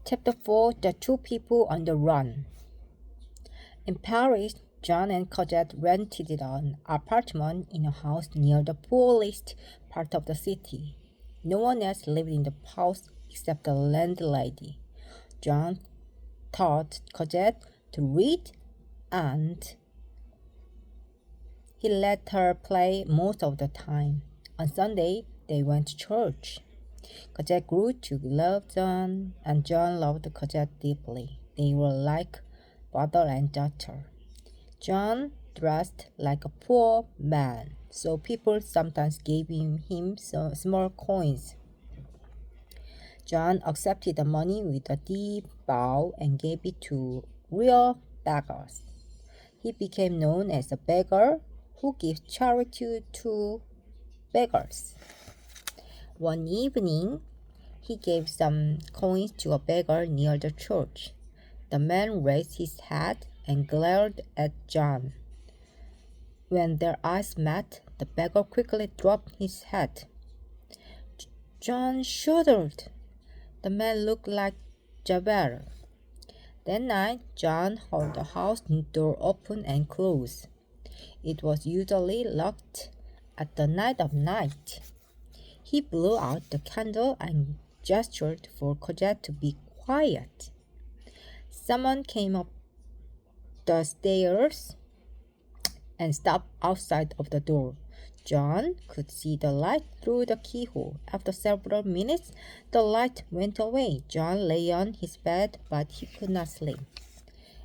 Chapter 4 The Two People on the Run. In Paris, John and Cosette rented an apartment in a house near the poorest part of the city. No one else lived in the house except the landlady. John taught Cosette to read and he let her play most of the time. On Sunday, they went to church. Cosette grew to love John, and John loved Cosette deeply. They were like father and daughter. John dressed like a poor man, so people sometimes gave him some small coins. John accepted the money with a deep bow and gave it to real beggars. He became known as a beggar who gives charity to beggars. One evening, he gave some coins to a beggar near the church. The man raised his head and glared at John. When their eyes met, the beggar quickly dropped his head. John shuddered. The man looked like Javert. That night, John heard the house door open and close. It was usually locked at the night of night. He blew out the candle and gestured for Cosette to be quiet. Someone came up the stairs and stopped outside of the door. John could see the light through the keyhole. After several minutes, the light went away. John lay on his bed, but he could not sleep.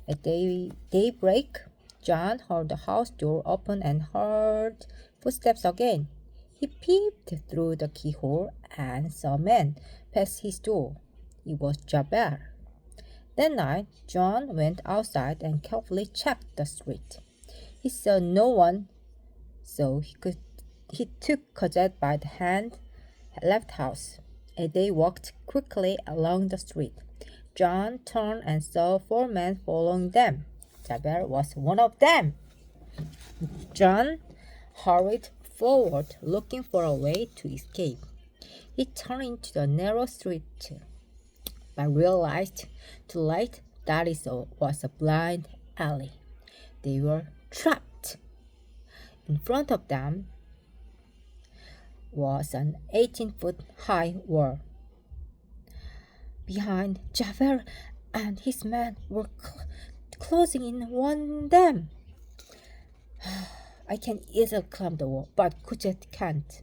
At daybreak, John heard the house door open and heard footsteps again. He peeped through the keyhole and saw a man pass his door. It was Javert. That night, John went outside and carefully checked the street. He saw no one, so he took Cosette by the hand, left house, and they walked quickly along the street. John turned and saw 4 men following them. Javert was one of them. John hurried forward, looking for a way to escape. He turned into the narrow street, but realized too late that it was a blind alley. They were trapped. In front of them was an 18-foot-high wall. Behind, Javert and his men were closing in on them. I can easily climb the wall, but Cosette can't.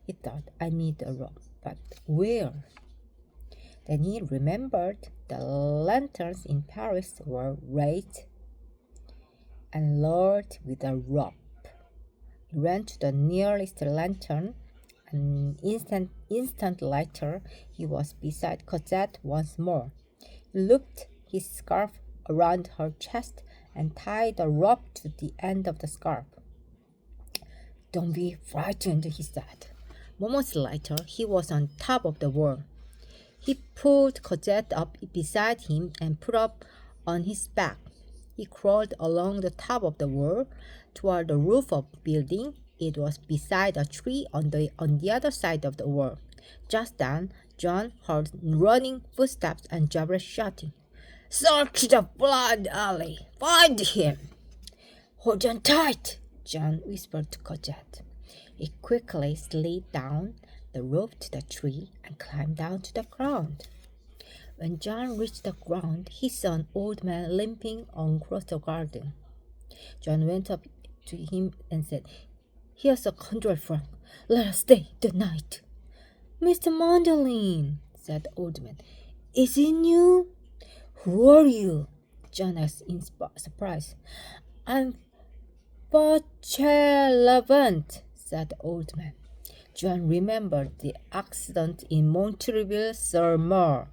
He thought, I need a rope, but where? Then he remembered the lanterns in Paris were raised and lowered with a rope. He ran to the nearest lantern. An instant later, he was beside Cosette once more. He looped his scarf around her chest and tied a rope to the end of the scarf. Don't be frightened, he said. Moments later, he was on top of the wall. He pulled Cosette up beside him and put up on his back. He crawled along the top of the wall toward the roof of the building. It was beside a tree on the other side of the wall. Just then, John heard running footsteps and Javert shouting, Search the blind alley! Find him! Hold on tight! John whispered to Cosette. He quickly slid down the rope to the tree and climbed down to the ground. When John reached the ground, he saw an old man limping across the garden. John went up to him and said, Here's 100 francs. Let us stay the night. Mr. Mandolin, said the old man, is it you? Who are you? John asked in surprise. I'm Fauchelevent, said the old man. John remembered the accident in Montreville-sur-Mer.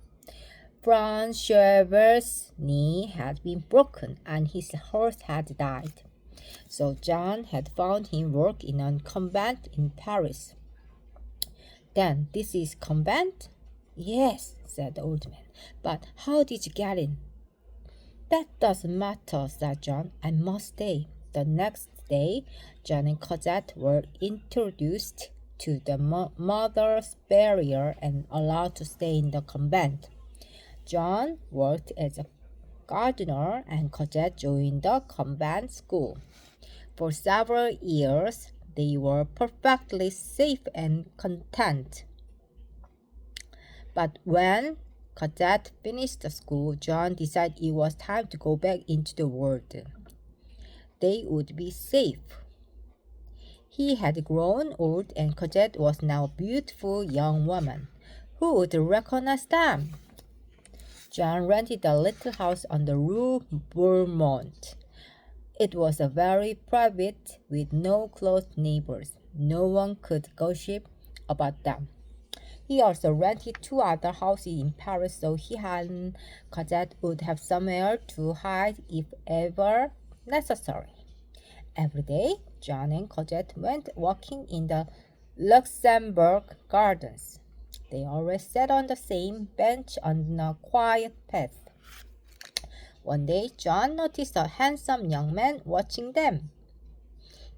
Franchever's knee had been broken and his horse had died. So John had found him work in a convent in Paris. Then this is convent? Yes, said the old man. But how did you get in? That doesn't matter, said John. I must stay. The next day, John and Cosette were introduced to the Mother Superior and allowed to stay in the convent. John worked as a gardener and Cosette joined the convent school. For several years, they were perfectly safe and content. But when Cosette finished the school, John decided it was time to go back into the world. They would be safe. He had grown old and Cosette was now a beautiful young woman. Who would recognize them? John rented a little house on the Rue Bourmont. It was a very private, with no close neighbors. No one could gossip about them. He also rented 2 other houses in Paris so he and Cosette would have somewhere to hide if ever necessary. Every day, John and Cosette went walking in the Luxembourg Gardens. They always sat on the same bench on a quiet path. One day, John noticed a handsome young man watching them.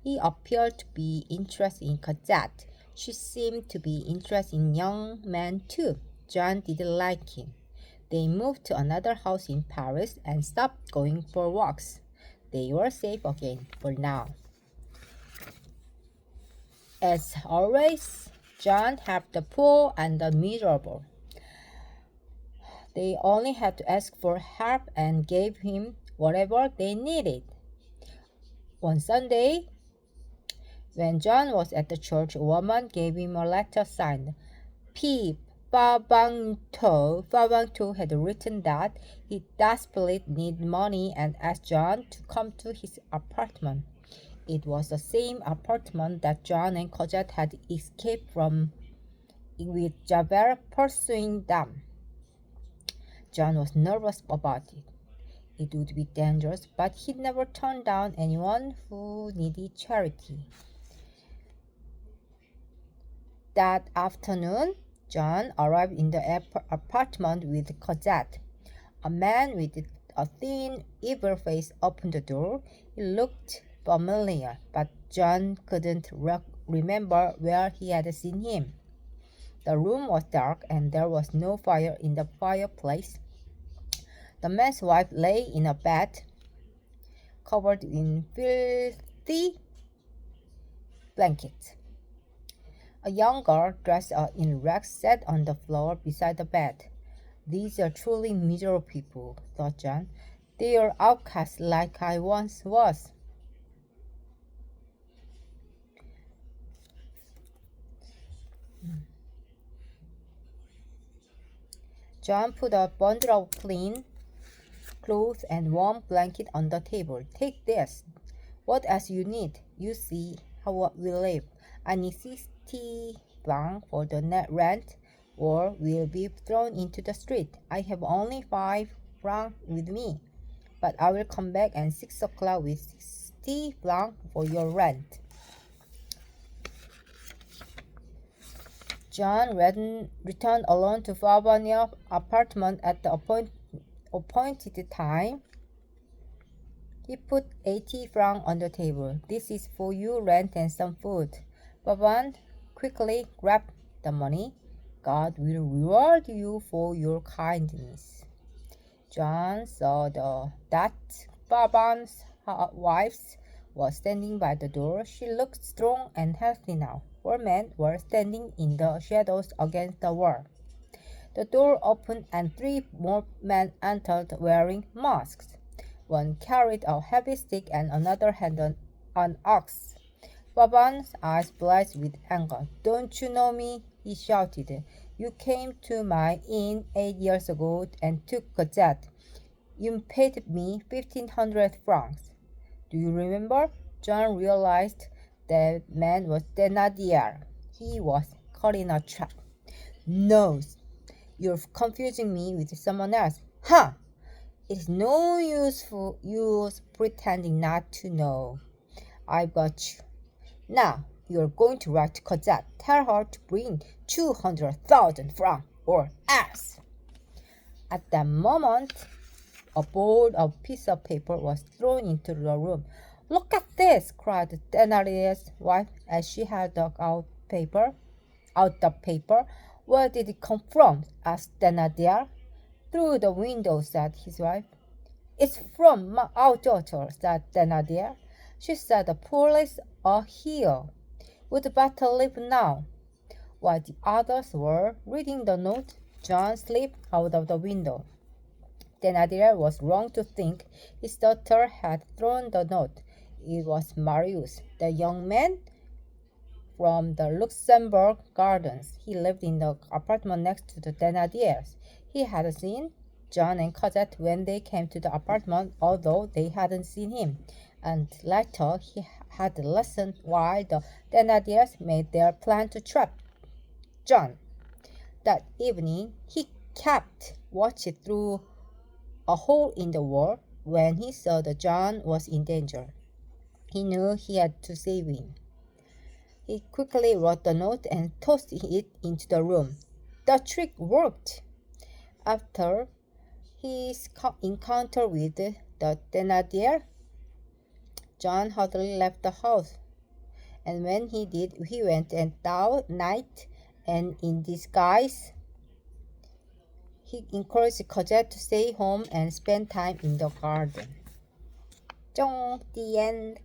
He appeared to be interested in Cosette. She seemed to be interested in young men too. John didn't like him. They moved to another house in Paris and stopped going for walks. They were safe again for now. As always, John helped the poor and the miserable. They only had to ask for help and gave him whatever they needed. One Sunday, when John was at the church, a woman gave him a letter signed P. Fabanto. Fabanto had written that he desperately needed money and asked John to come to his apartment. It was the same apartment that John and Cosette had escaped from, with Javert pursuing them. John was nervous about it. It would be dangerous, but he never turned down anyone who needed charity. That afternoon, John arrived in the apartment with Cosette. A man with a thin, evil face opened the door. He looked familiar, but John couldn't remember where he had seen him. The room was dark and there was no fire in the fireplace. The man's wife lay in a bed covered in filthy blankets. A young girl dressed in rags sat on the floor beside the bed. These are truly miserable people, thought John. They are outcasts like I once was. John put a bundle of clean clothes and warm blanket on the table. Take this. What else you need? You see how we live. I need 60 francs for the net rent, or we'll be thrown into the street. I have only 5 francs with me, but I will come back at 6 o'clock with 60 francs for your rent. John returned alone to Fabania's apartment at the appointed time. He put 80 francs on the table. This is for your rent and some food. Faban quickly grabbed the money. God will reward you for your kindness. John saw that Faban's wife was standing by the door. She looked strong and healthy now. 4 men were standing in the shadows against the wall. The door opened and 3 more men entered wearing masks. One carried a heavy stick and another had an axe. Faban's eyes blazed with anger. Don't you know me? He shouted. You came to my inn 8 years ago and took Cosette. You paid me 1,500 francs. Do you remember? John realized the man was Thénardier. He was caught in a trap. No, you're confusing me with someone else. Ha! It's no use pretending not to know. I've got you. Now, you're going to write to Cosette. Tell her to bring 200,000 francs or else. At that moment, a board of piece of paper was thrown into the room. Look at this, cried Thénardier's wife as she held out the paper. Where did it come from? Asked Thénardier. through the window, said his wife. It's from our daughter, said Thénardier. She said the police are here. We'd better leave now. While the others were reading the note, John slipped out of the window. Thénardier was wrong to think his daughter had thrown the note. It was Marius, the young man from the Luxembourg Gardens. He lived in the apartment next to the Thénardiers. He had seen John and Cosette when they came to the apartment, although they hadn't seen him. And later he had listened while the Thénardiers made their plan to trap John. That evening he kept watching through a hole in the wall. When he saw that John was in danger, he knew he had to save him. He quickly wrote the note and tossed it into the room. The trick worked. After his encounter with the Thénardier, John hardly left the house. And when he did, he went at night and in disguise. He encouraged Cosette to stay home and spend time in the garden. The end.